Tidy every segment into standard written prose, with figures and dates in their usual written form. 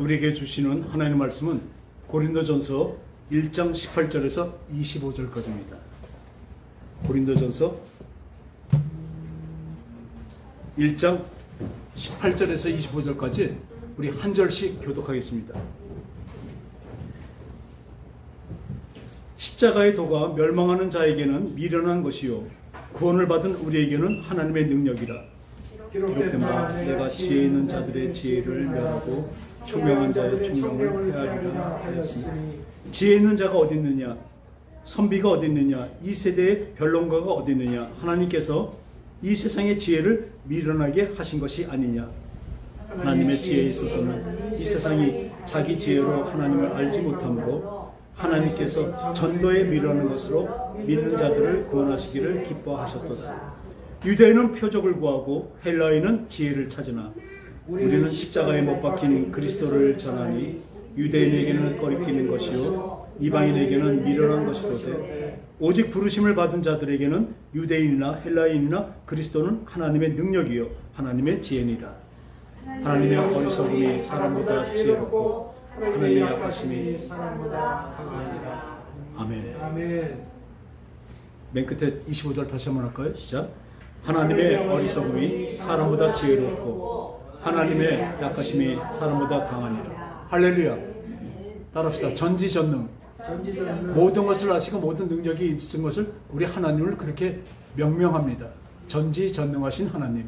우리에게 주시는 하나님의 말씀은 고린도전서 1장 18절에서 25절까지입니다. 고린도전서 1장 18절에서 25절까지 우리 한 절씩 교독하겠습니다. 십자가의 도가 멸망하는 자에게는 미련한 것이요 구원을 받은 우리에게는 하나님의 능력이라. 기록된 바 내가 지혜 있는 자들의 지혜를 멸하고 총명한 자의 총명을 헤아리라 하였으니, 지혜 있는 자가 어디 있느냐, 선비가 어디 있느냐, 이 세대의 변론가가 어디 있느냐. 하나님께서 이 세상의 지혜를 미련하게 하신 것이 아니냐. 하나님의 지혜에 있어서는 이 세상이 자기 지혜로 하나님을 알지 못하므로 하나님께서 전도에 미련한 것으로 믿는 자들을 구원하시기를 기뻐하셨도다. 유대인은 표적을 구하고 헬라인은 지혜를 찾으나 우리는 십자가에 못 박힌 그리스도를 전하니 유대인에게는 꺼리끼는 것이요 이방인에게는 미련한 것이로되 오직 부르심을 받은 자들에게는 유대인이나 헬라인이나 그리스도는 하나님의 능력이요 하나님의 지혜니라. 하나님의 어리석음이 사람보다 지혜롭고 하나님의 약하심이 사람보다 강하니라. 아멘. 맨 끝에 25절 다시 한번 할까요? 시작. 하나님의 어리석음이 사람보다 지혜롭고 하나님의 약하심이 사람보다 강하니라. 할렐루야. 따라합시다. 전지전능. 모든 것을 아시고 모든 능력이 있으신 것을 우리 하나님을 그렇게 명명합니다. 전지전능하신 하나님.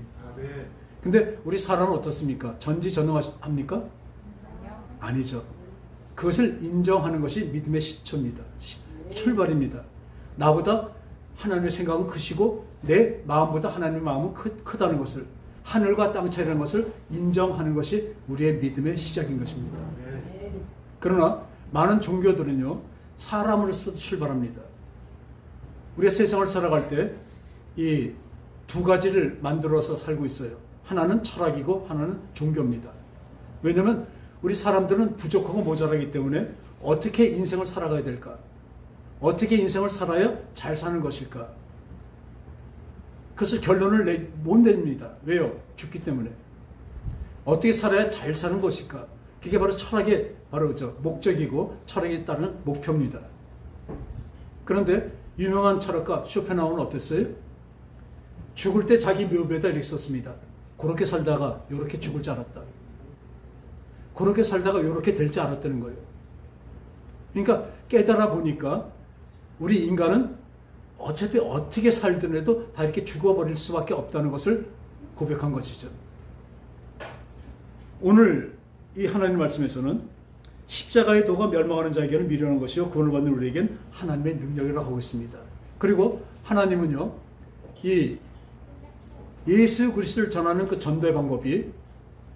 근데 우리 사람은 어떻습니까? 전지전능합니까? 아니죠. 그것을 인정하는 것이 믿음의 시초입니다. 출발입니다. 나보다 하나님의 생각은 크시고 내 마음보다 하나님의 마음은 크다는 것을, 하늘과 땅 차이라는 것을 인정하는 것이 우리의 믿음의 시작인 것입니다. 그러나 많은 종교들은요, 사람으로서 출발합니다. 우리가 세상을 살아갈 때 이 두 가지를 만들어서 살고 있어요. 하나는 철학이고 하나는 종교입니다. 왜냐하면 우리 사람들은 부족하고 모자라기 때문에 어떻게 인생을 살아가야 될까? 어떻게 인생을 살아야 잘 사는 것일까? 그래서 결론을 못 냅니다. 왜요? 죽기 때문에. 어떻게 살아야 잘 사는 것일까? 그게 바로 철학의 바로 목적이고 철학에 따르는 목표입니다. 그런데 유명한 철학가 쇼펜하우어는 어땠어요? 죽을 때 자기 묘비에다 이렇게 썼습니다. 그렇게 살다가 이렇게 죽을 줄 알았다. 그렇게 살다가 이렇게 될 줄 알았다는 거예요. 그러니까 깨달아 보니까 우리 인간은 어차피 어떻게 살더라도 다 이렇게 죽어버릴 수밖에 없다는 것을 고백한 것이죠. 오늘 이 하나님 말씀에서는 십자가의 도가 멸망하는 자에게는 미련한 것이요 구원을 받는 우리에겐 하나님의 능력이라고 하고 있습니다. 그리고 하나님은요, 이 예수 그리스도를 전하는 그 전도의 방법이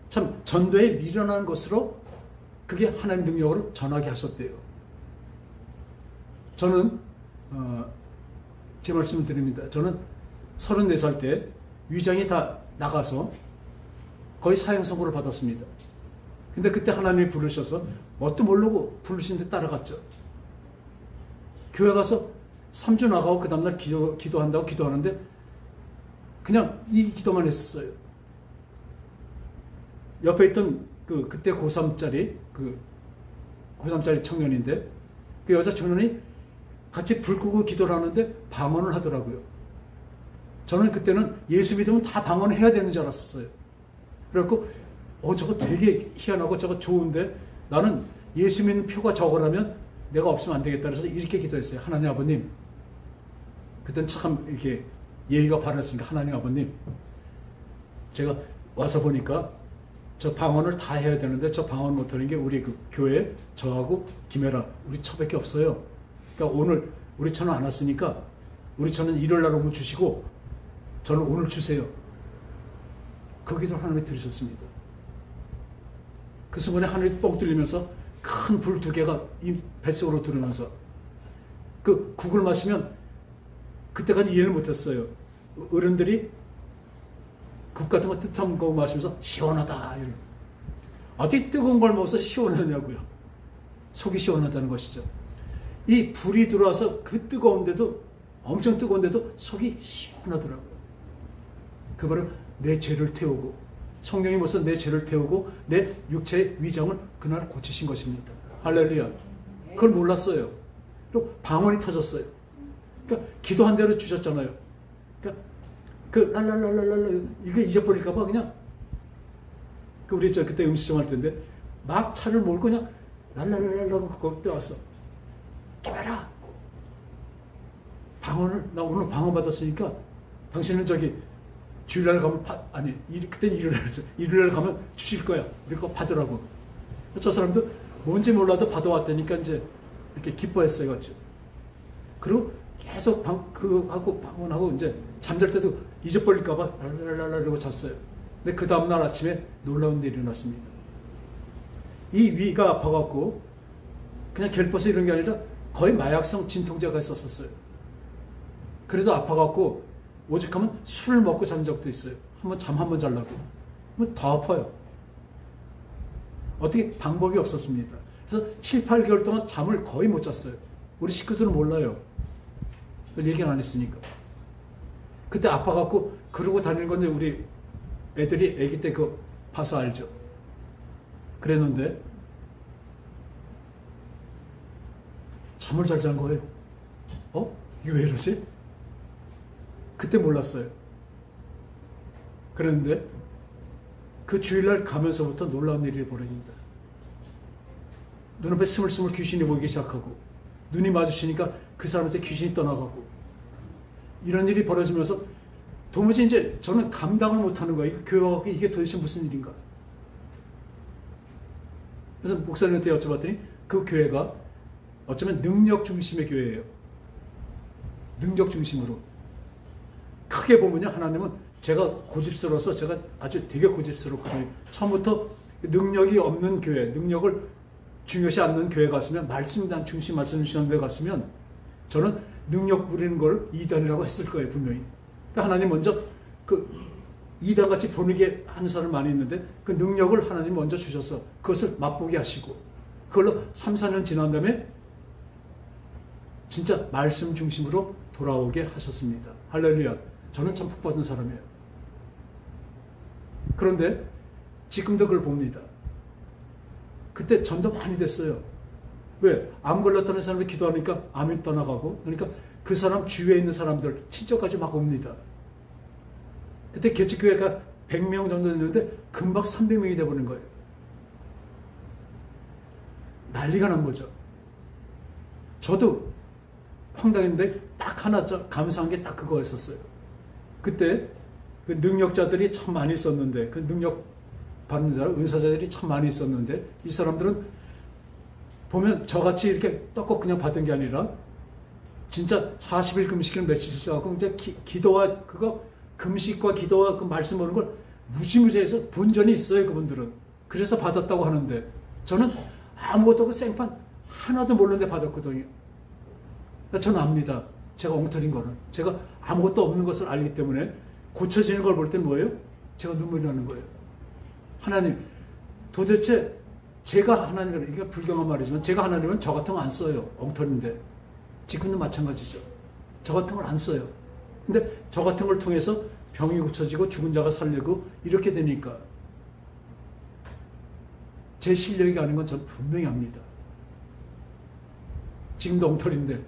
참 전도에 미련한 것으로 그게 하나님 능력으로 전하게 하셨대요. 저는 제 말씀을 드립니다. 저는 34살 때 위장이 다 나가서 거의 사형 선고를 받았습니다. 근데 그때 하나님이 부르셔서 뭣도 모르고 부르시는데 따라갔죠. 교회 가서 3주 나가고 그 다음날 기도한다고 기도하는데 그냥 이 기도만 했었어요. 옆에 있던 그때 고3짜리 청년인데 그 여자 청년이 같이 불 끄고 기도를 하는데 방언을 하더라고요. 저는 그때는 예수 믿으면 다 방언을 해야 되는 줄 알았었어요. 그래갖고 저거 되게 희한하고 저거 좋은데 나는 예수 믿는 표가 저거라면 내가 없으면 안 되겠다 그래서 이렇게 기도했어요. 하나님 아버님, 그땐 참 이렇게 예의가 바랐으니까 하나님 아버님, 제가 와서 보니까 저 방언을 다 해야 되는데 저 방언 못하는 게 우리 그 교회 저하고 김혜라 우리 처밖에 없어요. 그러니까 오늘 우리 처는 안 왔으니까 우리 처는 일요일 날 오면 주시고 저는 오늘 주세요. 그 기도를 하나님이 들으셨습니다. 그 순간에 하늘이 뻥 뚫리면서 큰 불 2개가 이 뱃속으로 들어오면서 그 국을 마시면 그때까지 이해를 못했어요. 어른들이 국 같은 거 뜨뜻한 거 마시면서 시원하다. 어떻게 뜨거운 걸 먹어서 시원하냐고요. 속이 시원하다는 것이죠. 이 불이 들어와서 그 뜨거운데도 엄청 뜨거운데도 속이 시원하더라고요. 그 바로 내 죄를 태우고 성령이 벌써 내 죄를 태우고 내 육체의 위장을 그날 고치신 것입니다. 할렐루야. 그걸 몰랐어요. 또 방언이 터졌어요. 그러니까 기도한 대로 주셨잖아요. 그러니까 그 랄랄랄랄랄 이거 잊어버릴까봐 그냥 우리 그때 음식점 할 텐데 막 차를 몰고 그냥 랄랄랄랄 거기 왔어. 깨봐라. 방언을 나 오늘 방언 받았으니까 당신은 저기 주일날 가면 아니 그때는 일요일날 가면 주실 거야. 우리 거 받으라고. 저 사람도 뭔지 몰라도 받아왔다니까 이제 이렇게 기뻐했어요, 같이. 그리고 계속 하고 방언하고 이제 잠잘 때도 잊어버릴까봐 랄랄랄랄 이러고 잤어요. 근데 그 다음날 아침에 놀라운 일이 일어났습니다. 이 위가 아파갖고 그냥 결핍해서 이런 게 아니라 거의 마약성 진통제가 있었어요. 그래도 아파갖고 오죽하면 술을 먹고 잔 적도 있어요. 잠 한 번 자려고. 그러면 더 아파요. 어떻게 방법이 없었습니다. 그래서 7, 8개월 동안 잠을 거의 못 잤어요. 우리 식구들은 몰라요. 얘기는 안 했으니까. 그때 아파갖고 그러고 다니는 건데 우리 애들이 애기 때 그거 봐서 알죠. 그랬는데 잠을 잘 잔 거예요. 이게 왜 이러지? 그때 몰랐어요. 그랬는데 그 주일날 가면서부터 놀라운 일이 벌어집니다. 눈앞에 스물스물 귀신이 보이기 시작하고 눈이 마주치니까 그 사람한테 귀신이 떠나가고 이런 일이 벌어지면서 도무지 이제 저는 감당을 못하는 거예요. 이게 도대체 무슨 일인가. 그래서 목사님한테 여쭤봤더니 그 교회가 어쩌면 능력 중심의 교회예요. 능력 중심으로. 크게 보면요, 하나님은 제가 고집스러워서 제가 아주 되게 고집스럽거든요. 처음부터 능력이 없는 교회, 능력을 중요시 않는 교회 갔으면, 말씀 주시는 교회 갔으면 저는 능력 부리는 걸 이단이라고 했을 거예요, 분명히. 그러니까 하나님 먼저 이단같이 보내게 하는 사람 많이 있는데 그 능력을 하나님 먼저 주셔서 그것을 맛보게 하시고 그걸로 3, 4년 지난 다음에 진짜 말씀 중심으로 돌아오게 하셨습니다. 할렐루야. 저는 참 복받은 사람이에요. 그런데 지금도 그걸 봅니다. 그때 전도 많이 됐어요. 왜? 암 걸렸다는 사람이 기도하니까 암이 떠나가고, 그러니까 그 사람 주위에 있는 사람들 친척까지 막 옵니다. 그때 개척교회가 100명 정도 됐는데 금방 300명이 돼버린 거예요. 난리가 난 거죠. 저도 황당했는데 딱 하나 감사한 게 딱 그거였었어요. 그때 그 능력자들이 참 많이 있었는데, 그 능력 받는 사람, 은사자들이 참 많이 있었는데, 이 사람들은 보면 저같이 이렇게 떡국 그냥 받은 게 아니라 진짜 40일 금식을 며칠 시작하고 이제 기도와 금식과 기도와 그 말씀 보는 걸 무지무지해서 본전이 있어요, 그분들은. 그래서 받았다고 하는데 저는 아무것도 없고 생판 하나도 모르는데 받았거든요. 저는 압니다. 제가 엉터리인 거는. 제가 아무것도 없는 것을 알기 때문에 고쳐지는 걸 볼 때는 뭐예요? 제가 눈물이 나는 거예요. 하나님, 도대체 제가 하나님을, 이게 불경한 말이지만 제가 하나님은 저 같은 거 안 써요. 엉터리인데. 지금도 마찬가지죠. 저 같은 걸 안 써요. 근데 저 같은 걸 통해서 병이 고쳐지고 죽은 자가 살리고 이렇게 되니까 제 실력이 아닌 건 저는 분명히 압니다. 지금도 엉터리인데,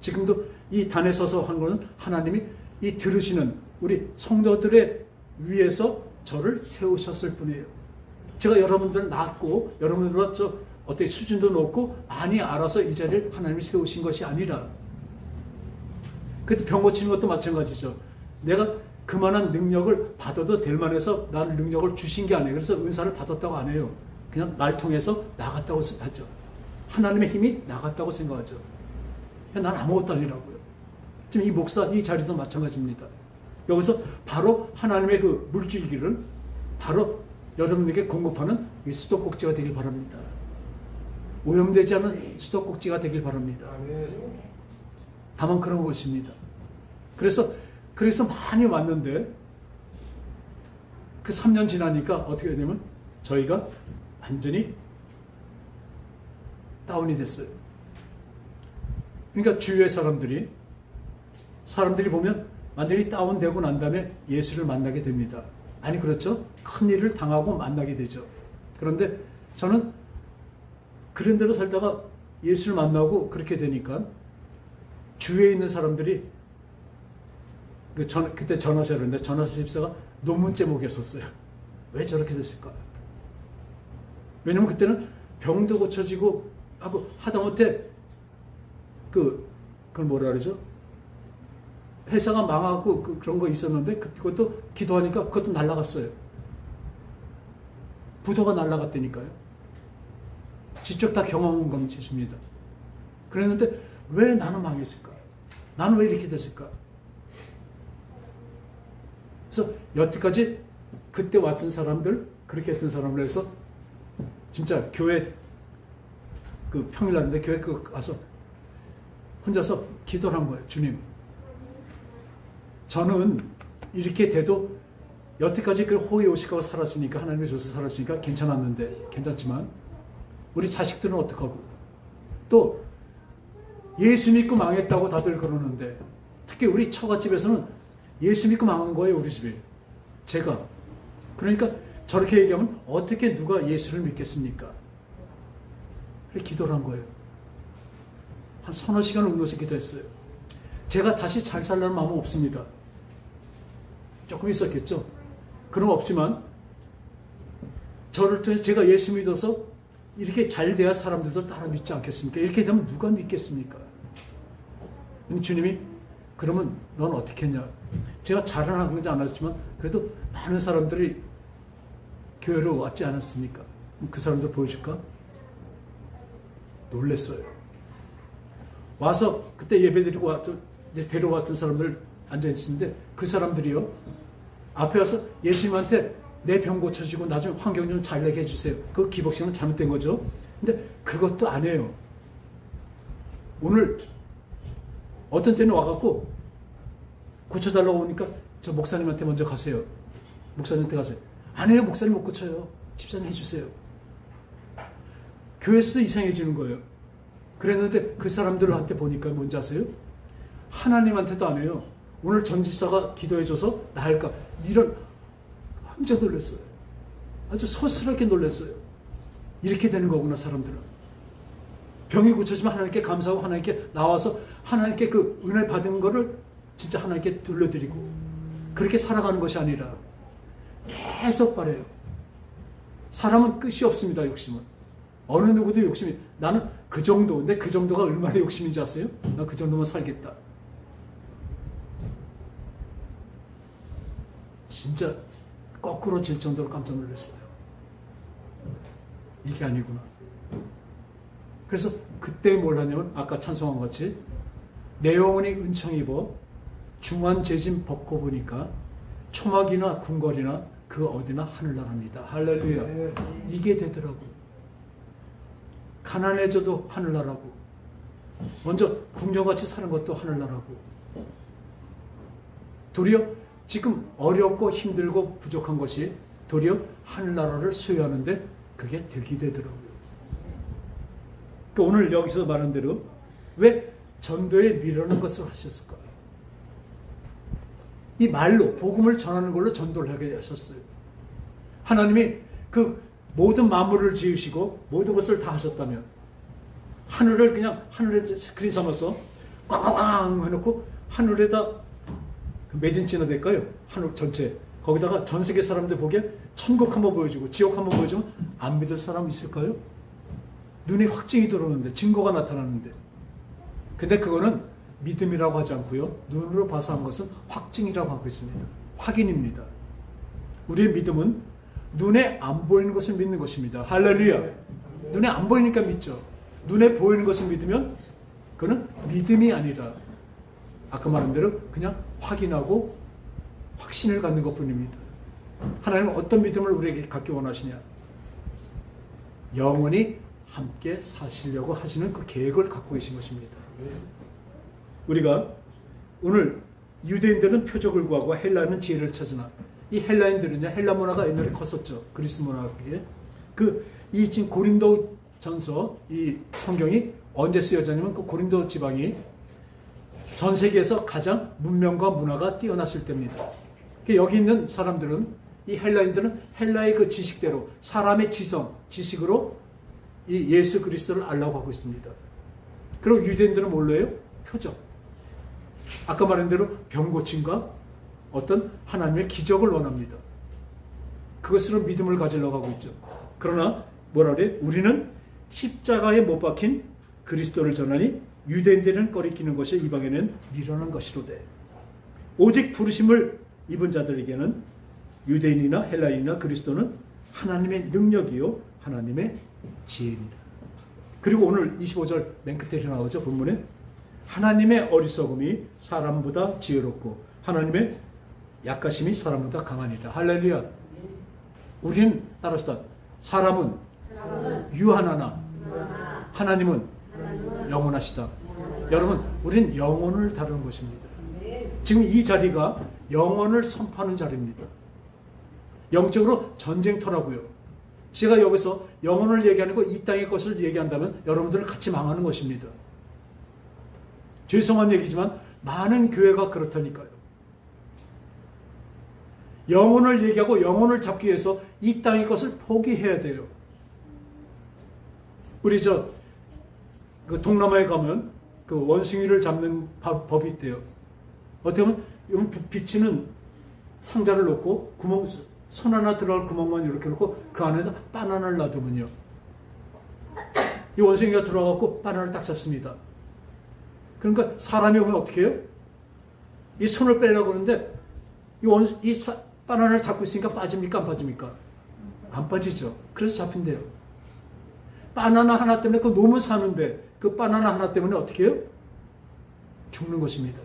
지금도 이 단에 서서 한 거는 하나님이 이 들으시는 우리 성도들의 위에서 저를 세우셨을 뿐이에요. 제가 여러분들을 낳았고 여러분들과 어떻게 수준도 높고 많이 알아서 이 자리를 하나님이 세우신 것이 아니라, 그때 병 고치는 것도 마찬가지죠. 내가 그만한 능력을 받아도 될 만해서 나를 능력을 주신 게 아니에요. 그래서 은사를 받았다고 안 해요. 그냥 날 통해서 나갔다고 하죠. 하나님의 힘이 나갔다고 생각하죠. 난 아무것도 아니라고요. 지금 이 목사 이 자리도 마찬가지입니다. 여기서 바로 하나님의 그 물줄기를 바로 여러분에게 공급하는 이 수도꼭지가 되길 바랍니다. 오염되지 않은 수도꼭지가 되길 바랍니다. 다만 그런 것입니다. 그래서 많이 왔는데 그 3년 지나니까 어떻게 되냐면 저희가 완전히 다운이 됐어요. 그러니까 주위의 사람들이 보면 완전히 다운되고 난 다음에 예수를 만나게 됩니다. 아니 그렇죠? 큰 일을 당하고 만나게 되죠. 그런데 저는 그런 대로 살다가 예수를 만나고 그렇게 되니까 주위에 있는 사람들이 그때 전화세였는데 전화세 집사가 논문 제목에 썼어요. 왜 저렇게 됐을까? 왜냐면 그때는 병도 고쳐지고 하고 하다못해 그걸 뭐라 그러죠? 회사가 망하고 그런 거 있었는데 그것도 기도하니까 그것도 날아갔어요. 부도가 날아갔다니까요. 직접 다 경험한 것입니다. 그랬는데 왜 나는 망했을까? 나는 왜 이렇게 됐을까? 그래서 여태까지 그때 왔던 사람들, 그렇게 했던 사람을 해서 진짜 교회 평일날인데 교회 가서 혼자서 기도를 한 거예요. 주님, 저는 이렇게 돼도 여태까지 그 호의 오식하고 살았으니까 하나님의 줘서 살았으니까 괜찮지만 우리 자식들은 어떡하고 또 예수 믿고 망했다고 다들 그러는데 특히 우리 처갓집에서는 예수 믿고 망한 거예요. 우리 집에 제가 그러니까 저렇게 얘기하면 어떻게 누가 예수를 믿겠습니까? 그렇게 기도를 한 거예요. 한 서너 시간을 울면서 기도했어요. 제가 다시 잘 살라는 마음은 없습니다. 조금 있었겠죠. 그럼 없지만 저를 통해서 제가 예수 믿어서 이렇게 잘 돼야 사람들도 따라 믿지 않겠습니까? 이렇게 되면 누가 믿겠습니까? 주님이 그러면 넌 어떻게 했냐? 제가 잘은 하지 않았지만 그래도 많은 사람들이 교회로 왔지 않았습니까? 그 사람들 보여줄까? 놀랬어요. 와서 그때 예배드리고 데려왔던 사람들 앉아있는데 그 사람들이요. 앞에 와서 예수님한테 내 병 고쳐주고 나중에 환경 좀 잘 내게 해주세요. 그 기복신은 잘못된 거죠. 근데 그것도 안 해요. 오늘 어떤 때는 와갖고 고쳐달라고 오니까 저 목사님한테 먼저 가세요. 목사님한테 가세요. 안 해요. 목사님 못 고쳐요. 집사님 해주세요. 교회에서도 이상해지는 거예요. 그랬는데 그 사람들한테 보니까 뭔지 아세요? 하나님한테도 안 해요. 오늘 전지사가 기도해줘서 나을까? 이런 깜짝 놀랐어요. 아주 소스럽게 놀랐어요. 이렇게 되는 거구나 사람들은. 병이 고쳐지면 하나님께 감사하고 하나님께 나와서 하나님께 그 은혜 받은 거를 진짜 하나님께 돌려드리고 그렇게 살아가는 것이 아니라 계속 바래요. 사람은 끝이 없습니다. 욕심은. 어느 누구도 욕심이 나는 그 정도 근데 그 정도가 얼마나 욕심인지 아세요? 나 그 정도만 살겠다. 진짜 거꾸로 질 정도로 깜짝 놀랐어요. 이게 아니구나. 그래서 그때 뭘 하냐면 아까 찬송한 것 같이 내 영혼이 은총 입어 중한 재짐 벗고 보니까 초막이나 궁궐이나 그 어디나 하늘나라입니다. 할렐루야. 이게 되더라고요. 가난해져도 하늘나라고 먼저 궁정같이 사는 것도 하늘나라고 도리어 지금 어렵고 힘들고 부족한 것이 도리어 하늘나라를 소유하는데 그게 득이 되더라고요. 그러니까 오늘 여기서 말한 대로 왜 전도에 미루는 것을 하셨을까? 이 말로 복음을 전하는 걸로 전도를 하게 하셨어요. 하나님이 그 모든 만물을 지으시고 모든 것을 다 하셨다면 하늘을 그냥 하늘에 스크린 삼아서 꽝꽝꽝 해놓고 하늘에다 몇 인치나 될까요? 하늘 전체 거기다가 전 세계 사람들 보기에 천국 한번 보여주고 지옥 한번 보여주면 안 믿을 사람 있을까요? 눈에 확증이 들어오는데 증거가 나타나는데 근데 그거는 믿음이라고 하지 않고요. 눈으로 봐서 한 것은 확증이라고 하고 있습니다. 확인입니다. 우리의 믿음은 눈에 안 보이는 것을 믿는 것입니다. 할렐루야. 눈에 안 보이니까 믿죠. 눈에 보이는 것을 믿으면 그거는 믿음이 아니라 아까 말한 대로 그냥 확인하고 확신을 갖는 것뿐입니다. 하나님은 어떤 믿음을 우리에게 갖기 원하시냐? 영원히 함께 사시려고 하시는 그 계획을 갖고 계신 것입니다. 우리가 오늘 유대인들은 표적을 구하고 헬라인은 지혜를 찾으나 이 헬라인들은요, 헬라 문화가 옛날에 컸었죠. 그리스 문화에. 이 지금 고린도 전서, 이 성경이 언제 쓰여졌냐면 그 고린도 지방이 전 세계에서 가장 문명과 문화가 뛰어났을 때입니다. 여기 있는 사람들은 이 헬라인들은 헬라의 그 지식대로 사람의 지식으로 이 예수 그리스도를 알라고 하고 있습니다. 그리고 유대인들은 뭘로요? 표적. 아까 말한 대로 병 고침과 어떤 하나님의 기적을 원합니다. 그것으로 믿음을 가지려고 하고 있죠. 그러나 뭐라 그래? 우리는 십자가에 못 박힌 그리스도를 전하니 유대인들은 꺼리끼는 것이 이방인은 미련한 것이로되 오직 부르심을 입은 자들에게는 유대인이나 헬라인이나 그리스도는 하나님의 능력이요 하나님의 지혜입니다. 그리고 오늘 25절 맨 끝에 나오죠. 본문에 하나님의 어리석음이 사람보다 지혜롭고 하나님의 약하심이 사람보다 강하니라. 할렐루야. 우리는 따라서 사람은 유한하나 하나님은 영원하시다. 여러분, 우리는 영혼을 다루는 것입니다. 지금 이 자리가 영혼을 선포하는 자리입니다. 영적으로 전쟁터라고요. 제가 여기서 영혼을 얘기하는 거 이 땅의 것을 얘기한다면 여러분들은 같이 망하는 것입니다. 죄송한 얘기지만 많은 교회가 그렇다니까요. 영혼을 얘기하고 영혼을 잡기 위해서 이 땅의 것을 포기해야 돼요. 우리 그 동남아에 가면 그 원숭이를 잡는 법이 있대요. 어떻게 보면 비치는 상자를 놓고 손 하나 들어갈 구멍만 이렇게 놓고 그 안에다 바나나를 놔두면요. 이 원숭이가 들어가고 바나나를 딱 잡습니다. 그러니까 사람이 오면 어떻게 해요? 이 손을 빼려고 하는데 이 바나나를 잡고 있으니까 빠집니까? 안 빠집니까? 안 빠지죠. 그래서 잡힌대요. 바나나 하나 때문에 그 놈을 사는데 그 바나나 하나 때문에 어떻게 해요? 죽는 것입니다.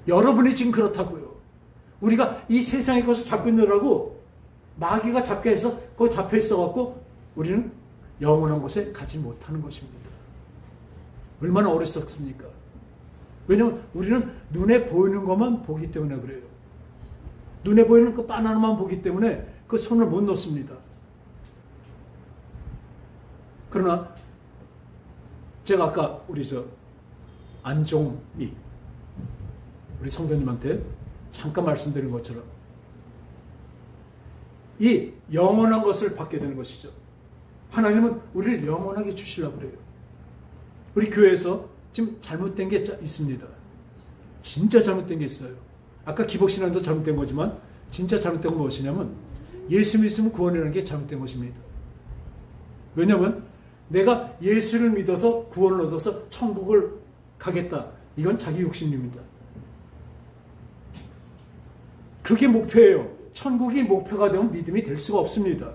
여러분이 지금 그렇다고요. 우리가 이 세상의 것을 잡고 있느라고 마귀가 잡게 해서 거기 잡혀 있어갖고 우리는 영원한 곳에 가지 못하는 것입니다. 얼마나 어리석습니까? 왜냐하면 우리는 눈에 보이는 것만 보기 때문에 그래요. 눈에 보이는 그 바나나만 보기 때문에 그 손을 못 놓습니다. 그러나 제가 아까 우리 안종미 우리 성도님한테 잠깐 말씀드린 것처럼 이 영원한 것을 받게 되는 것이죠. 하나님은 우리를 영원하게 주시려고 그래요. 우리 교회에서 지금 잘못된 게 있습니다. 진짜 잘못된 게 있어요. 아까 기복신앙도 잘못된 거지만 진짜 잘못된 건 무엇이냐면 예수 믿으면 구원이라는 게 잘못된 것입니다. 왜냐하면 내가 예수를 믿어서 구원을 얻어서 천국을 가겠다. 이건 자기 욕심입니다. 그게 목표예요. 천국이 목표가 되면 믿음이 될 수가 없습니다.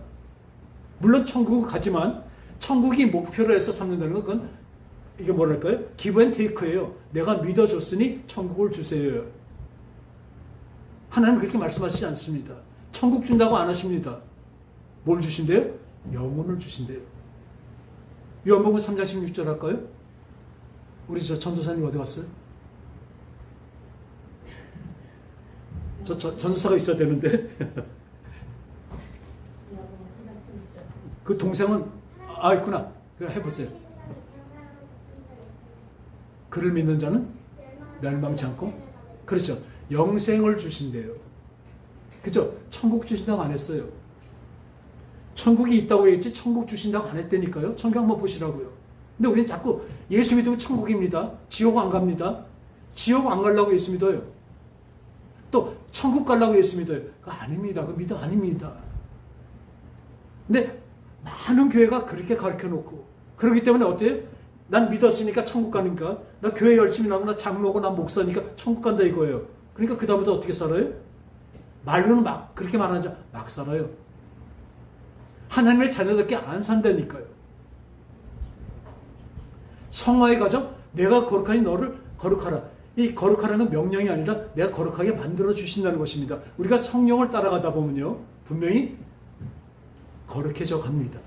물론 천국은 가지만 천국이 목표로 해서 삼는다는 건 그건 이게 뭐랄까요? 기브 앤 테이크예요. 내가 믿어줬으니 천국을 주세요. 하나님 그렇게 말씀하시지 않습니다. 천국 준다고 안 하십니다. 뭘 주신대요? 영혼을 주신대요. 요한복음 3장 16절 할까요? 우리 전도사님 어디 갔어요? 전도사가 있어야 되는데 그 동생은 있구나. 그래 해보세요. 그를 믿는 자는 멸망치 않고 그렇죠. 영생을 주신대요. 그죠? 천국 주신다고 안 했어요. 천국이 있다고 했지 천국 주신다고 안 했다니까요. 천국 한번 보시라고요. 근데 우리는 자꾸 예수 믿으면 천국입니다. 지옥 안 갑니다. 지옥 안 가려고 예수 믿어요. 또 천국 가려고 예수 믿어요. 그거 아닙니다. 그 믿어 아닙니다. 근데 많은 교회가 그렇게 가르쳐 놓고 그렇기 때문에 어때요? 난 믿었으니까 천국 가니까 나 교회 열심히 나고 나 장로고 나 목사니까 천국 간다 이거예요. 그러니까 그 다음부터 어떻게 살아요? 말로는 막 그렇게 말하는 자 막 살아요. 하나님의 자녀답게 안 산다니까요. 성화의 과정, 내가 거룩하니 너를 거룩하라. 이 거룩하라는 명령이 아니라 내가 거룩하게 만들어 주신다는 것입니다. 우리가 성령을 따라가다 보면요 분명히 거룩해져 갑니다.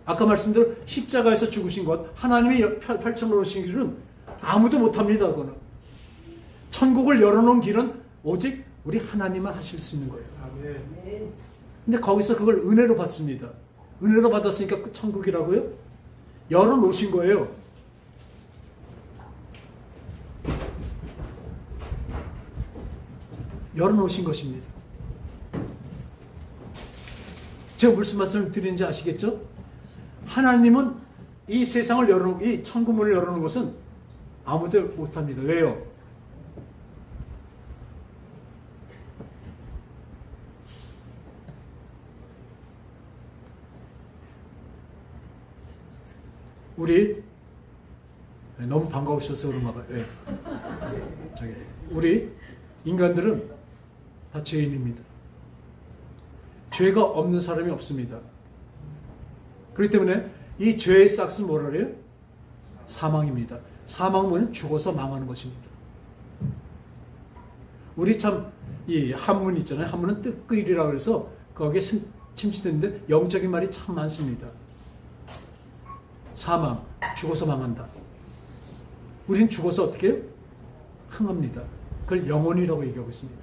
아까 말씀대로 십자가에서 죽으신 것, 하나님이 펼쳐 놓으신 길은 아무도 못합니다. 그거는 천국을 열어놓은 길은 오직 우리 하나님만 하실 수 있는 거예요. 근데 거기서 그걸 은혜로 받습니다. 은혜로 받았으니까 천국이라고요? 열어놓으신 거예요. 열어놓으신 것입니다. 제가 무슨 말씀을 드리는지 아시겠죠? 하나님은 이 세상을 열어놓은, 이 천국문을 열어놓은 것은 아무도 못합니다. 왜요? 우리 너무 반가우셔서 그런가 봐요. 네. 우리 인간들은 다 죄인입니다. 죄가 없는 사람이 없습니다. 그렇기 때문에 이 죄의 싹은 뭐라 그래요? 사망입니다. 사망은 죽어서 망하는 것입니다. 우리 참 이 한문 있잖아요. 한문은 뜻글이라고 그래서 거기에 침체되는데 영적인 말이 참 많습니다. 사망, 죽어서 망한다. 우린 죽어서 어떻게 해요? 흥합니다. 그걸 영혼이라고 얘기하고 있습니다.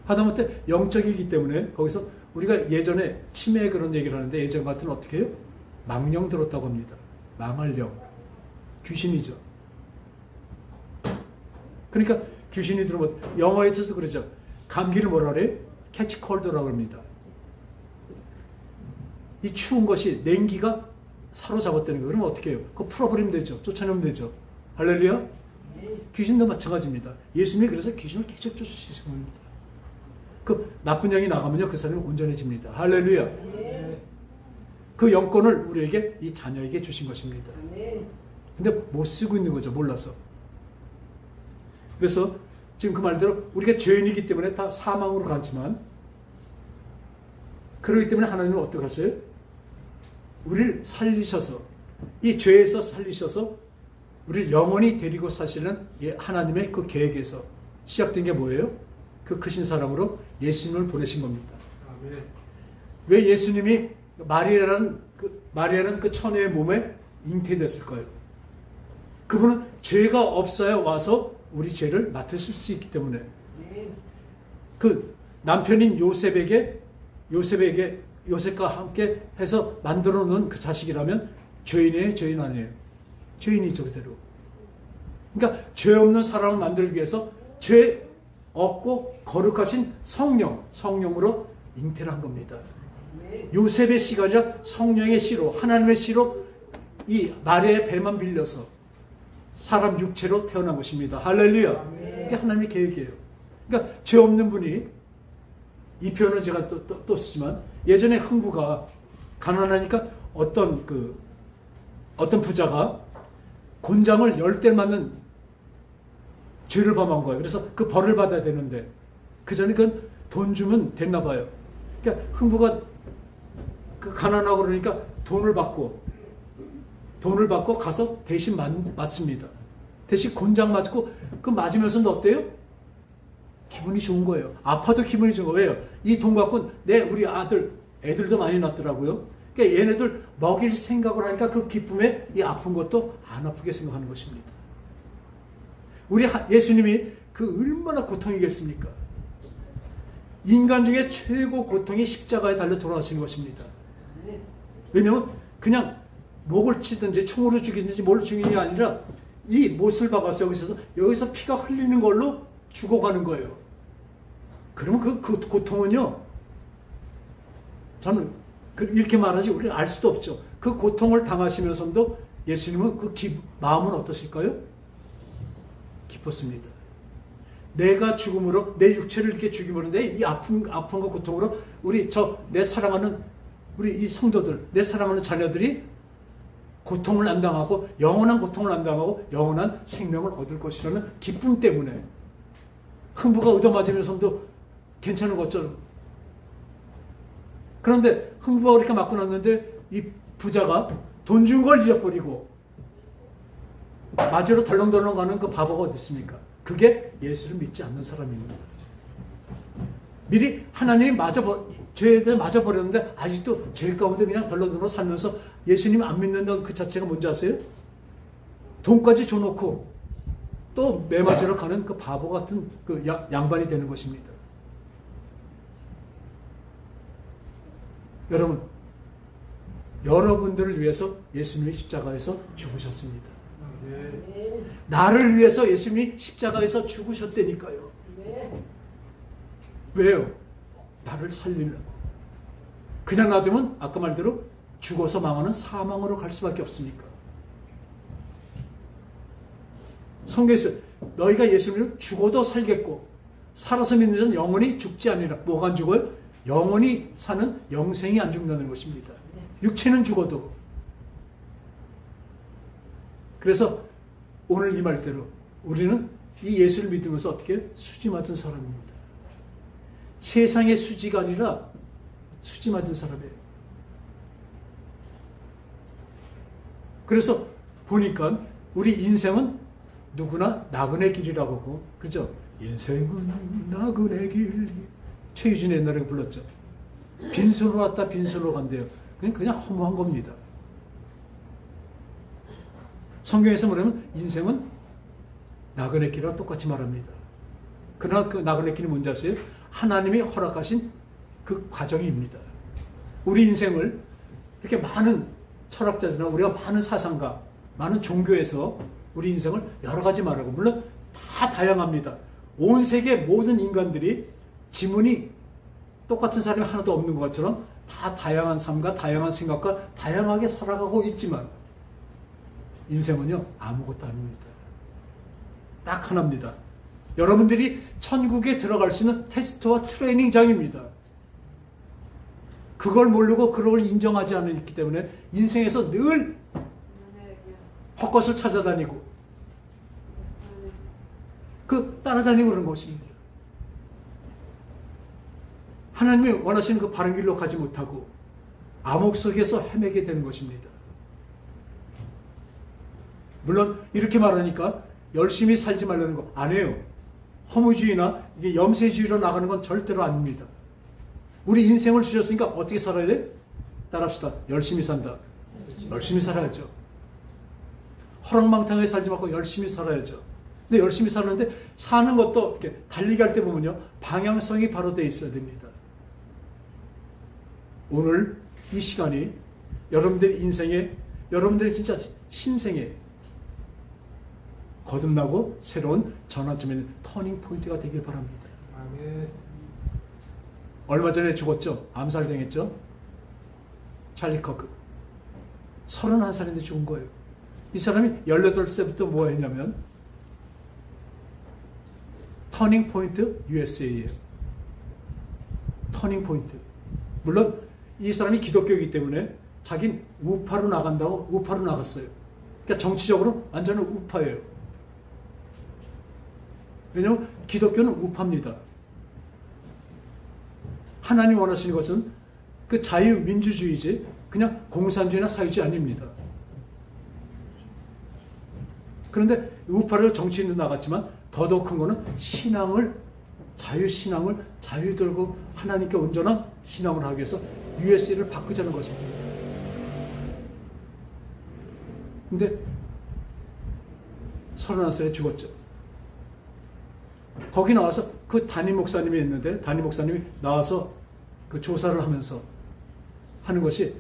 하다못해 영적이기 때문에 거기서 우리가 예전에 치매 그런 얘기를 하는데 예전 같은 어떻게 해요? 망령 들었다고 합니다. 망할 영. 귀신이죠. 그러니까 귀신이 들어오면 영어에서도 그러죠. 감기를 뭐라 그래요? 캐치 콜드라고 합니다. 이 추운 것이 냉기가 사로잡았다는 거예요. 그러면 어떻게 해요? 그거 풀어버리면 되죠. 쫓아내면 되죠. 할렐루야? 귀신도 마찬가지입니다. 예수님이 그래서 귀신을 계속 쫓으시는 겁니다. 그 나쁜 영이 나가면요, 그 사람이 온전해집니다. 할렐루야. 그 영권을 우리에게, 이 자녀에게 주신 것입니다. 근데 못 쓰고 있는 거죠. 몰라서. 그래서 지금 그 말대로 우리가 죄인이기 때문에 다 사망으로 갔지만, 그렇기 때문에 하나님은 어떻게 하세요? 우리를 살리셔서, 이 죄에서 살리셔서 우리를 영원히 데리고 사시는 하나님의 그 계획에서 시작된 게 뭐예요? 그 크신 사랑으로 예수님을 보내신 겁니다. 아멘. 왜 예수님이 마리아라는 그 처녀의 몸에 잉태됐을까요? 그분은 죄가 없어야 와서 우리 죄를 맡으실 수 있기 때문에. 그 남편인 요셉과 함께 해서 만들어 놓은 그 자식이라면 죄인이에요, 죄인 아니에요? 죄인이죠, 그대로. 그러니까 죄 없는 사람을 만들기 위해서 죄 없고 거룩하신 성령으로 잉태를 한 겁니다. 요셉의 씨가 아니라 성령의 씨로, 하나님의 씨로 이 마리아의 배만 빌려서 사람 육체로 태어난 것입니다. 할렐루야. 이게 하나님의 계획이에요. 그러니까 죄 없는 분이, 이 표현을 제가 또 쓰지만, 예전에 흥부가 가난하니까 어떤 부자가 곤장을 10대 맞는 죄를 범한 거예요. 그래서 그 벌을 받아야 되는데, 그 전에 그 돈 주면 됐나 봐요. 그러니까 흥부가 그 가난하고 그러니까 돈을 받고 가서 대신 맞습니다. 대신 곤장 맞고, 그 맞으면서는 어때요? 기분이 좋은 거예요. 아파도 기분이 좋은 거예요. 왜요? 이 돈 갖고 우리 애들도 많이 낳더라고요. 그러니까 얘네들 먹일 생각을 하니까 그 기쁨에 이 아픈 것도 안 아프게 생각하는 것입니다. 우리 예수님이 그 얼마나 고통이겠습니까? 인간 중에 최고 고통이 십자가에 달려 돌아가시는 것입니다. 왜냐하면 그냥 목을 치든지 총으로 죽이든지 뭘로 죽이는 게 아니라 이 못을 박아서 여기서 피가 흘리는 걸로 죽어가는 거예요. 그러면 그 고통은요, 저는 이렇게 말하지 우리는 알 수도 없죠. 그 고통을 당하시면서도 예수님은 마음은 어떠실까요? 기뻤습니다. 내가 죽음으로, 내 육체를 이렇게 죽임으로, 내 이 아픔과 고통으로 내 사랑하는 우리 이 성도들, 내 사랑하는 자녀들이 고통을 안 당하고, 영원한 고통을 안 당하고 영원한 생명을 얻을 것이라는 기쁨 때문에 흥부가 얻어맞으면서도 괜찮은 것처럼. 그런데 흥부가 그렇게 맞고 났는데 이 부자가 돈 준 걸 잊어버리고 맞으러 덜렁덜렁 가는 그 바보가 어디 있습니까? 그게 예수를 믿지 않는 사람입니다. 미리 하나님이 죄에 대해 맞아 버렸는데 아직도 죄 가운데 그냥 덜렁덜렁 살면서 예수님 안 믿는다는 그 자체가 뭔지 아세요? 돈까지 줘놓고 또 매 맞으러 가는 그 바보 같은 그 양반이 되는 것입니다. 여러분, 여러분들을 위해서 예수님이 십자가에서 죽으셨습니다. 나를 위해서 예수님이 십자가에서 죽으셨다니까요. 왜요? 나를 살리려고. 그냥 놔두면 아까 말대로 죽어서 망하는 사망으로 갈 수밖에 없으니까. 성경에서 너희가 예수님을 죽어도 살겠고 살아서 믿는 자는 영원히 죽지 아니라. 뭐가 안 죽어요? 영원히 사는 영생이 안 죽는다는 것입니다. 육체는 죽어도. 그래서 오늘 이 말대로 우리는 이 예수를 믿으면서 어떻게 수지 맞은 사람입니다. 세상의 수지가 아니라 수지 맞은 사람이에요. 그래서 보니까 우리 인생은 누구나 나그네 길이라고 하고, 그죠? 인생은 나그네 길. 최유진이 옛날에 불렀죠. 빈손으로 왔다 빈손으로 간대요. 그냥 허무한 겁니다. 성경에서 뭐냐면 인생은 나그네 길이랑 똑같이 말합니다. 그러나 그 나그네 길이 뭔지 아세요? 하나님이 허락하신 그 과정입니다. 우리 인생을 이렇게 많은 철학자들이나 우리가 많은 사상가, 많은 종교에서 우리 인생을 여러 가지 말하고, 물론 다 다양합니다. 온 세계 모든 인간들이 지문이 똑같은 사람이 하나도 없는 것처럼 다 다양한 삶과 다양한 생각과 다양하게 살아가고 있지만 인생은요 아무것도 아닙니다. 딱 하나입니다. 여러분들이 천국에 들어갈 수 있는 테스트와 트레이닝장입니다. 그걸 모르고 그걸 인정하지 않기 때문에 인생에서 늘 헛것을 찾아다니고 따라다니고 그런 것입니다. 하나님이 원하시는 그 바른 길로 가지 못하고 암흑 속에서 헤매게 되는 것입니다. 물론 이렇게 말하니까 열심히 살지 말라는 거 아니에요. 허무주의나 이게 염세주의로 나가는 건 절대로 아닙니다. 우리 인생을 주셨으니까 어떻게 살아야 돼? 따라합시다. 열심히 산다. 열심히 살아야죠. 허랑망탕하게 살지 말고 열심히 살아야죠. 근데 열심히 사는데 사는 것도 이렇게 달리기 할 때 보면요 방향성이 바로 돼 있어야 됩니다. 오늘 이 시간이 여러분들의 인생에, 여러분들의 진짜 신생에 거듭나고 새로운 전환점의 터닝 포인트가 되길 바랍니다. 아멘. 얼마 전에 죽었죠? 암살당했죠? 찰리 커크. 31살인데 죽은 거예요. 이 사람이 18살부터 뭐 했냐면 터닝 포인트 USA예요. 터닝 포인트. 물론 이 사람이 기독교이기 때문에 자기는 우파로 나간다고 우파로 나갔어요. 그러니까 정치적으로 완전히 우파예요. 왜냐하면 기독교는 우파입니다. 하나님 원하시는 것은 그 자유민주주의지 그냥 공산주의나 사회주의 아닙니다. 그런데 우파로 정치인도 나갔지만 더더욱 큰 거는 신앙을, 자유신앙을 자유들고 하나님께 온전한 신앙을 하기 위해서 USA를 바꾸자는 것입니다. 근데 31살에 죽었죠. 거기 나와서 그 담임 목사님이 있는데 담임 목사님이 나와서 그 조사를 하면서 하는 것이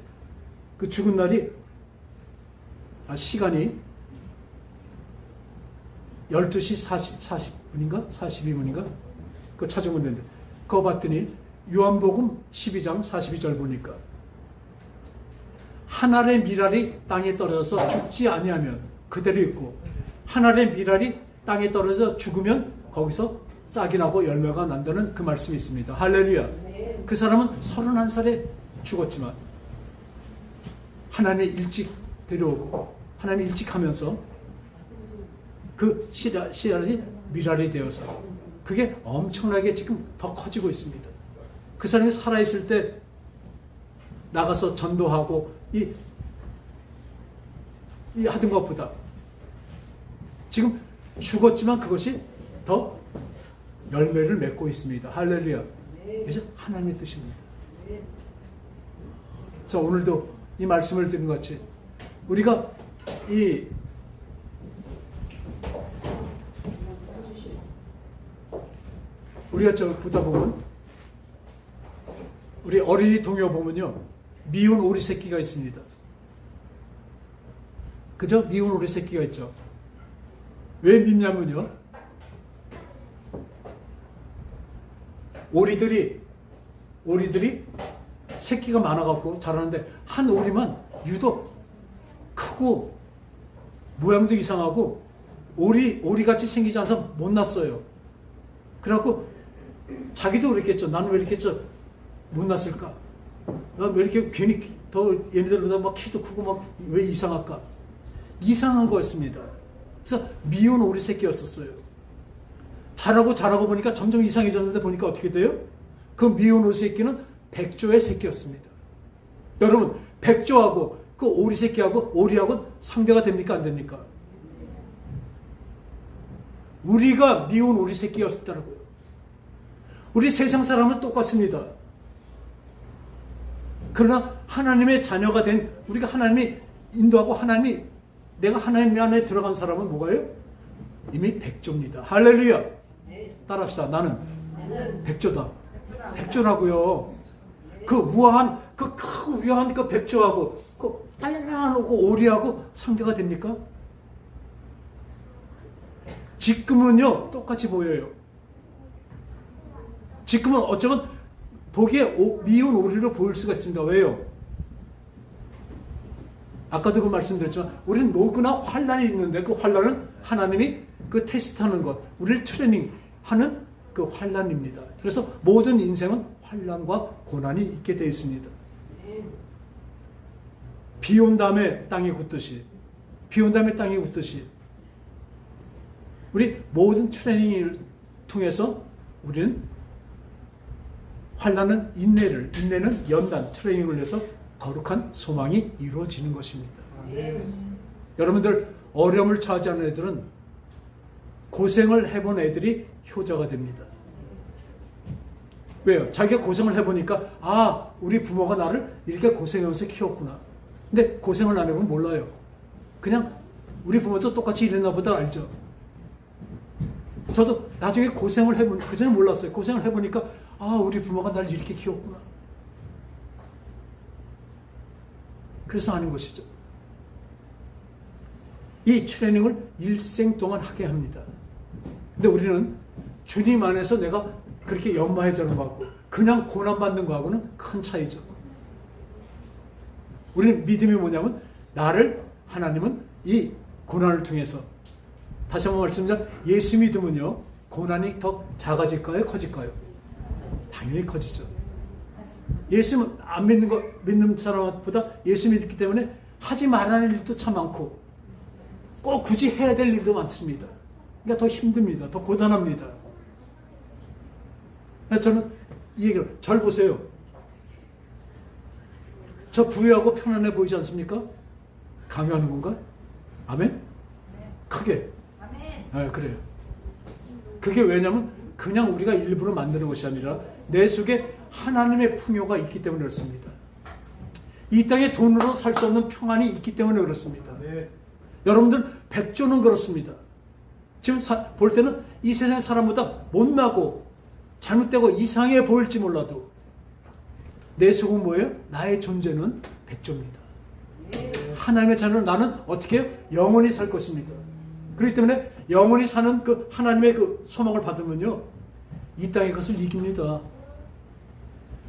그 죽은 날이 시간이 12시 40분인가? 42분인가? 그거 찾아보면 되는데 그거 봤더니 요한복음 12장 42절 보니까 한 알의 밀알이 땅에 떨어져서 죽지 아니하면 그대로 있고 한 알의 밀알이 땅에 떨어져 죽으면 거기서 싹이 나고 열매가 난다는 그 말씀이 있습니다. 할렐루야. 그 사람은 31살에 죽었지만 하나님이 일찍 데려오고 하나님이 일찍 하면서 그 씨알이 밀알이 되어서 그게 엄청나게 지금 더 커지고 있습니다. 그 사람이 살아있을 때 나가서 전도하고 이 하던 것보다 지금 죽었지만 그것이 더 열매를 맺고 있습니다. 할렐루야. 그래서 하나님의 뜻입니다. 그래서 오늘도 이 말씀을 듣는 것 같이 우리가 우리가 보다 보면 우리 어린이 동요 보면요 미운 오리 새끼가 있습니다. 그죠? 미운 오리 새끼가 있죠. 왜 밉냐면요 오리들이 새끼가 많아갖고 자라는데 한 오리만 유독 크고 모양도 이상하고 오리같이 생기지 않아서 못 났어요. 그래갖고 자기도 그랬겠죠. 나는 왜 이렇게 못 났을까? 난 왜 이렇게 괜히 더 얘네들보다 막 키도 크고 막 왜 이상할까? 이상한 거였습니다. 그래서 미운 오리 새끼였었어요. 자라고 보니까 점점 이상해졌는데 보니까 어떻게 돼요? 그 미운 오리 새끼는 백조의 새끼였습니다. 여러분, 백조하고 그 오리 새끼하고 오리하고 상대가 됩니까? 안 됩니까? 우리가 미운 오리 새끼였다고요. 우리 세상 사람은 똑같습니다. 그러나 하나님의 자녀가 된 우리가 하나님이 인도하고 내가 하나님 안에 들어간 사람은 뭐가요? 이미 백조입니다. 할렐루야. 따라합시다. 나는 백조다. 백조라고요. 그 우아한 그 크고 위대한 그 백조하고 그 딸랑한 오리하고 상대가 됩니까? 지금은요 똑같이 보여요. 지금은 어쩌면 보기에 미운 오리로 보일 수가 있습니다. 왜요? 아까도 그 말씀드렸지만 우리는 누구나 환난이 있는데 그 환난은 하나님이 그 테스트하는 것, 우리를 트레이닝하는 그 환난입니다. 그래서 모든 인생은 환난과 고난이 있게 되어 있습니다. 비 온 다음에 땅이 굳듯이 우리 모든 트레이닝을 통해서 우리는 환난은 인내는 연단, 트레이닝을 해서 거룩한 소망이 이루어지는 것입니다. 여러분들 어려움을 처하지 애들은 고생을 해본 애들이 효자가 됩니다. 왜요? 자기가 고생을 해보니까 우리 부모가 나를 이렇게 고생하면서 키웠구나. 근데 고생을 안 해보면 몰라요. 그냥 우리 부모도 똑같이 이랬나 보다 알죠. 저도 나중에 고생을 해보니까 그전에 몰랐어요. 고생을 해보니까 우리 부모가 나를 이렇게 키웠구나. 그래서 아는 것이죠. 이 트레이닝을 일생 동안 하게 합니다. 근데 우리는 주님 안에서 내가 그렇게 연마해지는 거하고 그냥 고난받는 거하고는 큰 차이죠. 우리는 믿음이 뭐냐면 하나님은 이 고난을 통해서 다시 한번 말씀드리면 예수 믿음은요 고난이 더 작아질까요? 커질까요? 당연히 커지죠. 예수 안 믿는 사람보다 예수 믿기 때문에 하지 말라는 일도 참 많고 꼭 굳이 해야 될 일도 많습니다. 그러니까 더 힘듭니다. 더 고단합니다. 저는 이 얘기를 절 보세요. 저 부유하고 편안해 보이지 않습니까? 강요하는 건가? 아멘? 크게. 네, 그래요. 그게 왜냐면 그냥 우리가 일부러 만드는 것이 아니라 내 속에 하나님의 풍요가 있기 때문에 그렇습니다. 이 땅에 돈으로 살 수 없는 평안이 있기 때문에 그렇습니다. 네. 여러분들 백조는 그렇습니다. 지금 볼 때는 이 세상 사람보다 못나고 잘못되고 이상해 보일지 몰라도 내 속은 뭐예요? 나의 존재는 백조입니다. 하나님의 자녀는 나는 어떻게 해요? 영원히 살 것입니다. 그렇기 때문에 영원히 사는 그 하나님의 그 소망을 받으면요 이 땅의 것을 이깁니다.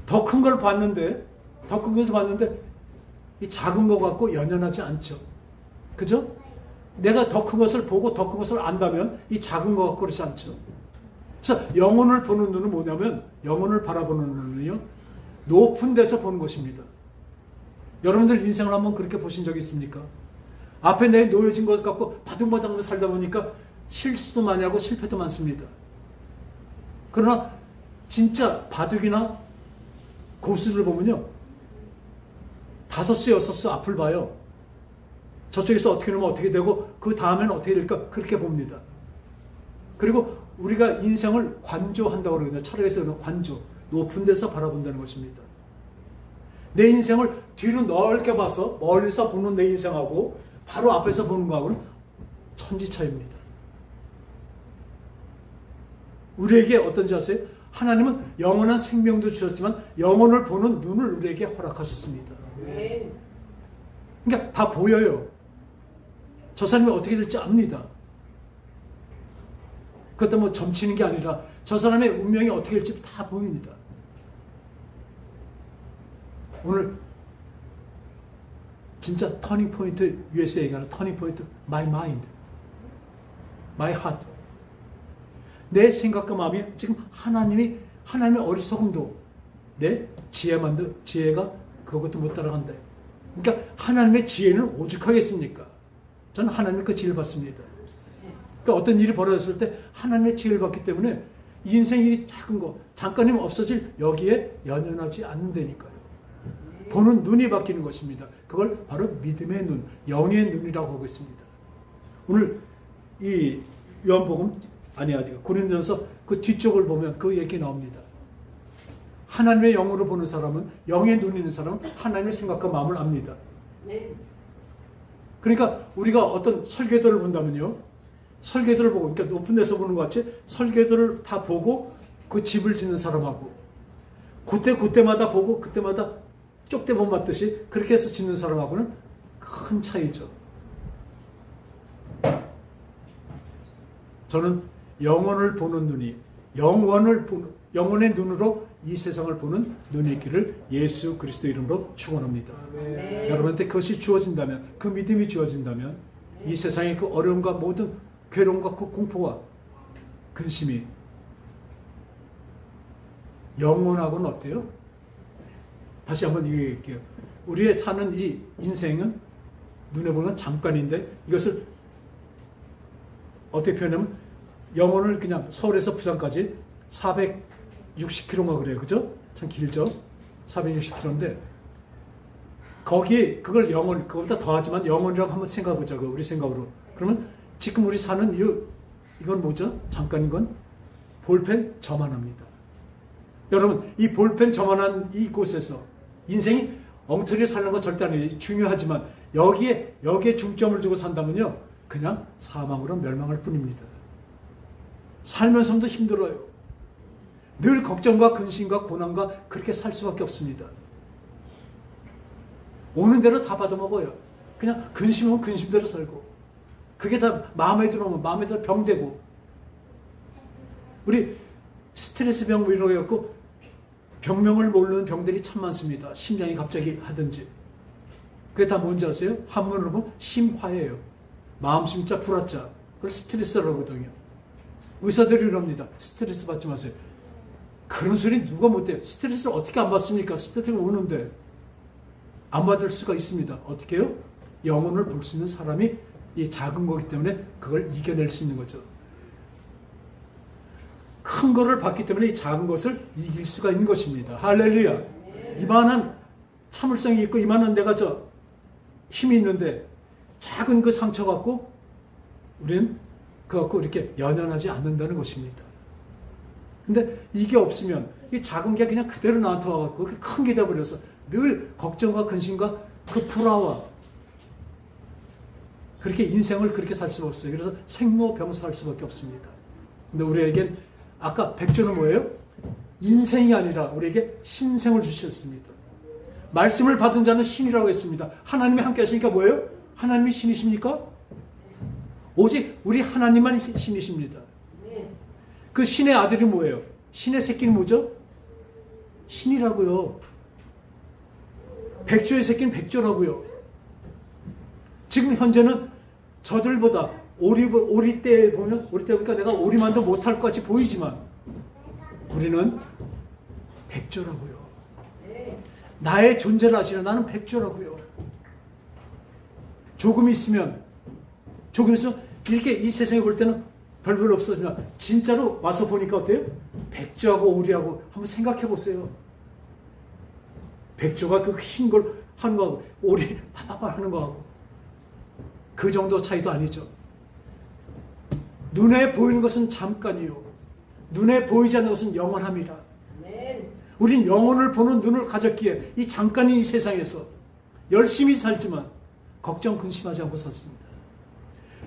더 큰 걸 봤는데 이 작은 거 갖고 연연하지 않죠. 그죠? 내가 더 큰 것을 보고 더 큰 것을 안다면 이 작은 거 갖고 그렇지 않죠. 그래서 영혼을 보는 눈은 뭐냐면 영혼을 바라보는 눈은요 높은 데서 보는 것입니다. 여러분들 인생을 한번 그렇게 보신 적이 있습니까? 앞에 내 놓여진 것 갖고 바둥바둥 살다 보니까 실수도 많이 하고 실패도 많습니다. 그러나 진짜 바둑이나 고수를 보면요 5수 6수 앞을 봐요. 저쪽에서 어떻게 놓으면 어떻게 되고 그 다음에는 어떻게 될까 그렇게 봅니다. 그리고 우리가 인생을 관조한다고 그러거든요. 철학에서는 관조, 높은 데서 바라본다는 것입니다. 내 인생을 뒤로 넓게 봐서 멀리서 보는 내 인생하고 바로 앞에서 보는 거하고는 천지 차이입니다. 우리에게 어떤지 아세요? 하나님은 영원한 생명도 주셨지만 영혼을 보는 눈을 우리에게 허락하셨습니다. 그러니까 다 보여요. 저 사람이 어떻게 될지 압니다. 그것도 뭐 점치는 게 아니라 저 사람의 운명이 어떻게 될지 다 보입니다. 오늘 진짜 터닝 포인트, USA 얘기하는 터닝 포인트, my mind, my heart. 내 생각과 마음이 지금 하나님의 어리석음도 내 지혜가 그것도 못 따라간다. 그러니까 하나님의 지혜는 오죽하겠습니까? 저는 하나님의 그 지혜를 받습니다. 그러니까 어떤 일이 벌어졌을 때 하나님의 지혜를 받기 때문에 인생이 작은 거 잠깐이면 없어질 여기에 연연하지 않는다니까요. 보는 눈이 바뀌는 것입니다. 그걸 바로 믿음의 눈, 영의 눈이라고 하고 있습니다. 오늘 이 요한복음 고린도전서 그 뒤쪽을 보면 그 얘기 나옵니다. 하나님의 영으로 보는 사람은, 영의 눈이 있는 사람은 하나님의 생각과 마음을 압니다. 그러니까 우리가 어떤 설계도를 본다면요, 설계도를 보고, 그러니까 높은 데서 보는 것 같이 설계도를 다 보고 그 집을 짓는 사람하고, 그때마다 보고 그때마다 쪽대본 맞듯이 그렇게 해서 짓는 사람하고는 큰 차이죠. 저는 영혼을 보는 눈이, 영혼의 눈으로 이 세상을 보는 눈이 있기를 예수 그리스도 이름으로 축원합니다. 여러분한테 그것이 주어진다면, 그 믿음이 주어진다면 이 세상의 그 어려움과 모든 괴로움과 그 공포와 근심이 영혼하고는 어때요? 다시 한번 얘기할게요. 우리의 사는 이 인생은 눈에 보면 잠깐인데, 이것을 어떻게 표현하면 영혼을 그냥 서울에서 부산까지 460km가 그래요. 그죠? 참 길죠? 460km인데 거기 그걸 영혼, 그거보다 더하지만 영혼이라고 한번 생각해보자고, 우리 생각으로. 그러면 지금 우리 사는 이건 뭐죠? 잠깐인 건 볼펜 저만합니다. 여러분, 이 볼펜 저만한 이곳에서 인생이 엉터리에 사는 건 절대 아니에요. 중요하지만 여기에 중점을 두고 산다면요, 그냥 사망으로 멸망할 뿐입니다. 살면서도 힘들어요. 늘 걱정과 근심과 고난과 그렇게 살 수밖에 없습니다. 오는 대로 다 받아먹어요. 그냥 근심은 근심대로 살고, 그게 다 마음에 들어오면 마음에 들어 병되고, 우리 스트레스 병 이런 거 해갖고 병명을 모르는 병들이 참 많습니다. 심장이 갑자기 하든지. 그게 다 뭔지 아세요? 한문으로 보면 심화예요. 마음 심자 불화자. 그걸 스트레스라고 하거든요. 의사들이 이럽니다. 스트레스 받지 마세요. 그런 소리 누가 못해요? 스트레스를 어떻게 안 받습니까? 스트레스가 오는데. 안 받을 수가 있습니다. 어떻게 해요? 영혼을 볼 수 있는 사람이 이 작은 거기 때문에 그걸 이겨낼 수 있는 거죠. 큰 거를 봤기 때문에 이 작은 것을 이길 수가 있는 것입니다. 할렐루야. 이만한 참을성이 있고 이만한 내가 힘이 있는데 작은 그 상처 갖고 우리는 그거 갖고 이렇게 연연하지 않는다는 것입니다. 근데 이게 없으면 이 작은 게 그냥 그대로 나한테 와갖고 큰 게 돼버려서 늘 걱정과 근심과 그 불화와 그렇게 인생을 그렇게 살 수가 없어요. 그래서 생로병사할 수밖에 없습니다. 근데 우리에겐 아까 백조는 뭐예요? 인생이 아니라 우리에게 신생을 주셨습니다. 말씀을 받은 자는 신이라고 했습니다. 하나님이 함께 하시니까 뭐예요? 하나님이 신이십니까? 오직 우리 하나님만 신이십니다. 그 신의 아들이 뭐예요? 신의 새끼는 뭐죠? 신이라고요. 백조의 새끼는 백조라고요. 지금 현재는 저들보다 오리 때 보니까 내가 오리만도 못할 것 같이 보이지만 우리는 백조라고요. 나의 존재를 아시는 나는 백조라고요. 조금 있으면 이렇게 이 세상에 볼 때는 별별 없어지만 진짜로 와서 보니까 어때요? 백조하고 오리하고 한번 생각해 보세요. 백조가 그 흰 걸 하는 거하고 오리 하바바 하는 거하고 그 정도 차이도 아니죠. 눈에 보이는 것은 잠깐이요. 눈에 보이지 않는 것은 영원함이라. 우린 영혼을 보는 눈을 가졌기에 이 잠깐인 이 세상에서 열심히 살지만 걱정 근심하지 않고 샀습니다.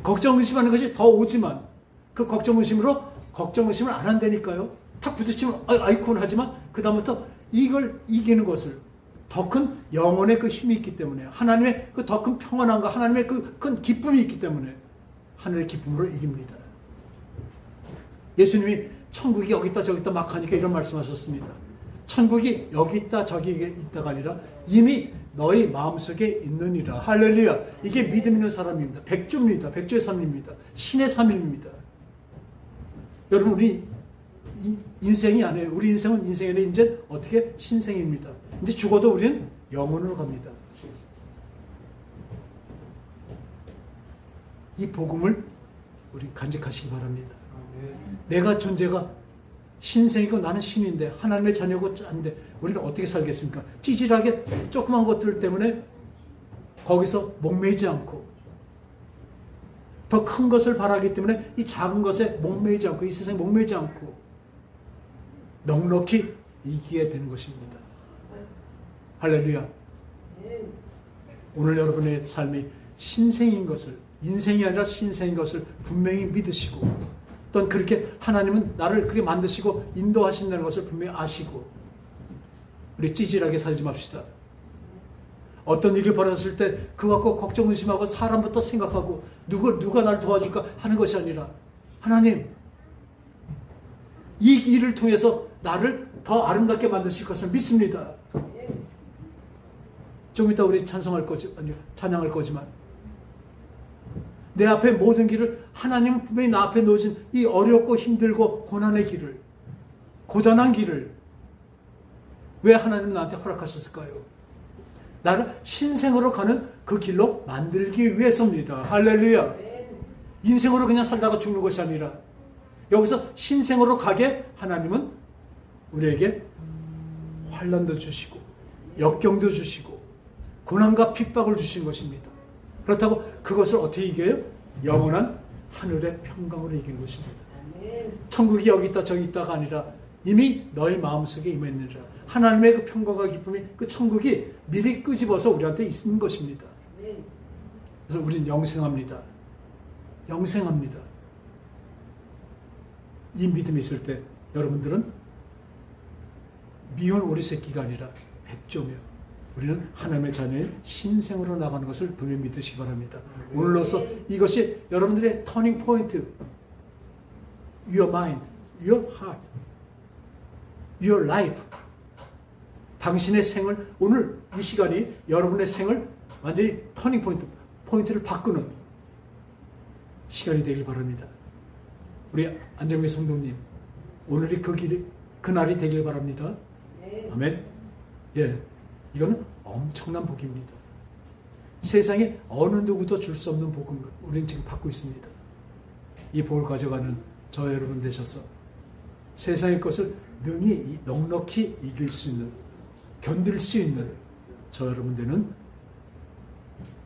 걱정 근심하는 것이 더 오지만 그 걱정 근심으로 걱정 근심을 안 한다니까요. 탁 부딪히면 아이쿠는 하지만 그 다음부터 이걸 이기는 것을 더 큰 영혼의 그 힘이 있기 때문에 하나님의 그 더 큰 평안함과 하나님의 그 큰 기쁨이 있기 때문에 하늘의 기쁨으로 이깁니다. 예수님이 천국이 여기 있다 저기 있다 막 하니까 이런 말씀하셨습니다. 천국이 여기 있다 저기 있다가 아니라 이미 너희 마음속에 있느니라. 할렐루야. 이게 믿음 있는 사람입니다. 백조입니다. 백조의 삶입니다. 신의 삶입니다. 여러분, 우리 인생이 아니에요. 우리 인생은 인생이 아니라 이제 어떻게 신생입니다. 이제 죽어도 우리는 영원으로 갑니다. 이 복음을 우리 간직하시기 바랍니다. 내가 존재가 신생이고 나는 신인데 하나님의 자녀고 짠데 우리는 어떻게 살겠습니까? 찌질하게 조그만 것들 때문에 거기서 목매이지 않고 더 큰 것을 바라기 때문에 이 작은 것에 목매이지 않고 이 세상에 목매이지 않고 넉넉히 이기게 되는 것입니다. 할렐루야. 오늘 여러분의 삶이 신생인 것을, 인생이 아니라 신생인 것을 분명히 믿으시고 또는 그렇게 하나님은 나를 그렇게 만드시고 인도하신다는 것을 분명히 아시고 우리 찌질하게 살지 맙시다. 어떤 일이 벌어졌을 때 그거 갖고 걱정 의심하고 사람부터 생각하고 누가 나를 도와줄까 하는 것이 아니라 하나님 이 일을 통해서 나를 더 아름답게 만드실 것을 믿습니다. 좀 이따 우리 찬양할 거지만 내 앞에 모든 길을 하나님은 분명히 나 앞에 놓으신 이 어렵고 힘들고 고난의 길을, 고단한 길을 왜 하나님은 나한테 허락하셨을까요? 나를 신생으로 가는 그 길로 만들기 위해서입니다. 할렐루야. 인생으로 그냥 살다가 죽는 것이 아니라 여기서 신생으로 가게 하나님은 우리에게 환난도 주시고 역경도 주시고 고난과 핍박을 주신 것입니다. 그렇다고 그것을 어떻게 이겨요? 영원한 하늘의 평강으로 이기는 것입니다. 천국이 여기 있다 저기 있다가 아니라 이미 너희 마음속에 임했느니라. 하나님의 그 평강과 기쁨이 그 천국이 미리 끄집어서 우리한테 있는 것입니다. 그래서 우리는 영생합니다. 영생합니다. 이 믿음이 있을 때 여러분들은 미운 오리 새끼가 아니라 백조며 우리는 하나님의 자녀의 신생으로 나가는 것을 분명히 믿으시기 바랍니다. 오늘로서 이것이 여러분들의 터닝 포인트, your mind, your heart, your life. 당신의 생을, 오늘 이 시간이 여러분의 생을 완전히 터닝 포인트를 바꾸는 시간이 되길 바랍니다. 우리 안정미 성도님, 오늘이 그 날이 되길 바랍니다. 아멘. 예. 이거는 엄청난 복입니다. 세상에 어느 누구도 줄 수 없는 복음을 우리는 지금 받고 있습니다. 이 복을 가져가는 저 여러분 되셔서 세상의 것을 능히 넉넉히 이길 수 있는, 견딜 수 있는 저 여러분 되는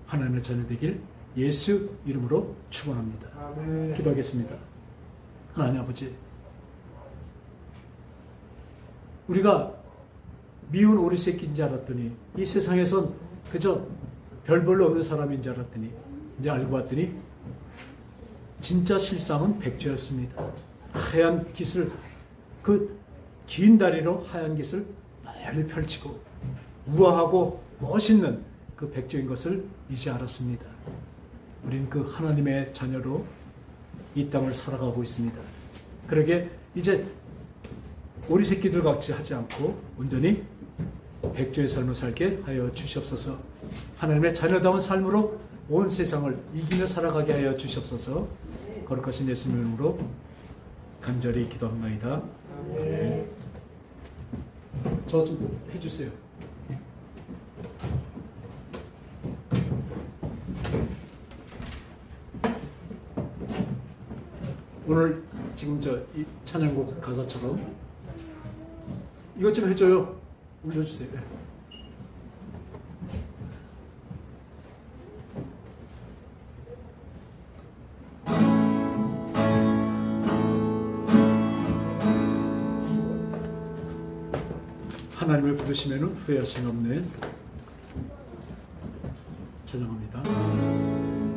하나님의 자녀 되길 예수 이름으로 축원합니다. 아멘. 기도하겠습니다. 하나님 아버지, 우리가 미운 오리 새끼인 줄 알았더니 이 세상에선 그저 별 볼로 없는 사람인 줄 알았더니 이제 알고 봤더니 진짜 실상은 백조였습니다. 하얀 깃을, 그 긴 다리로 하얀 깃을 널리 펼치고 우아하고 멋있는 그 백조인 것을 이제 알았습니다. 우린 그 하나님의 자녀로 이 땅을 살아가고 있습니다. 그러게 이제 오리 새끼들 같이 하지 않고 온전히 백조의 삶을 살게 하여 주시옵소서. 하나님의 자녀다운 삶으로 온 세상을 이기며 살아가게 하여 주시옵소서. 거룩하신 예수님 이름으로 간절히 기도합니다. 아멘. 저 좀 해주세요. 오늘 지금 이 찬양곡 가사처럼 이것 좀 해줘요. 올려주세요. 하나님을 부르시면 후회하심 없네. 찬양합니다.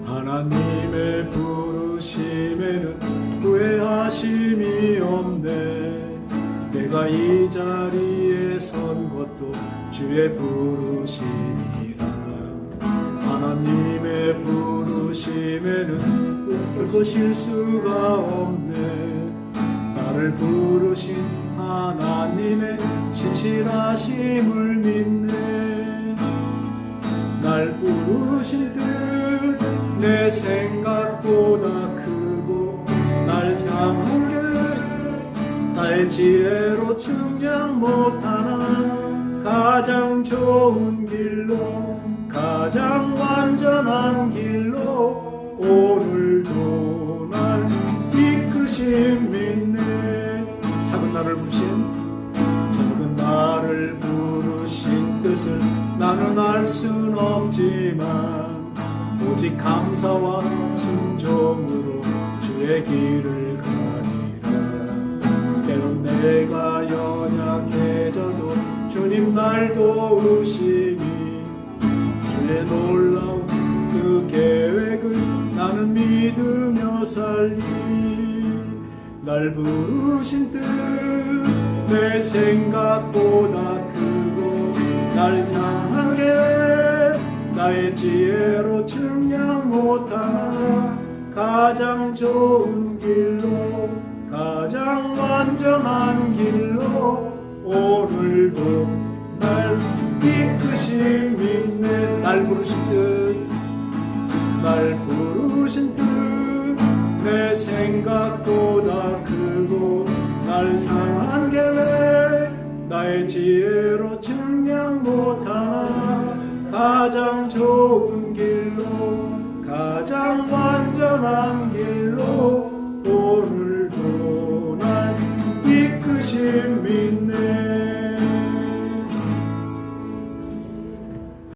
하나님의 부르심에는 후회하심이 없네. 내가 이 자리에 선 것도 주의 부르심이라. 하나님의 부르심에는 결코 실수가 없네. 나를 부르신 하나님의 신실하심을 믿네. 날 부르신 뜻 내 생각보다 크고 날 향한 길 나의 지혜로 측량 못하나 가장 좋은 길로 가장 완전한 길로 오늘도 날 이끄심 믿네. 작은 나를 부르신 뜻을 나는 알 순 없지만 오직 감사와 순종으로 주의 길을 가리라. 때론 내가 연약해져도 주님 날 도우시니 주의 놀라운 그 계획을 나는 믿으며 살리. 날 부르신 뜻 내 생각보다 크고 날 향한 길 나의 지혜로 측량 못하나 가장 좋은 길로 가장 완전한 길로 오늘도 날 이끄심 믿네. 날 부르신 뜻 내 생각보다 크고 날 향한 계획 나의 지혜로 측량 못하나 가장 좋은 길로 가장 완전한 길로 오늘도 날 이끄심 믿네.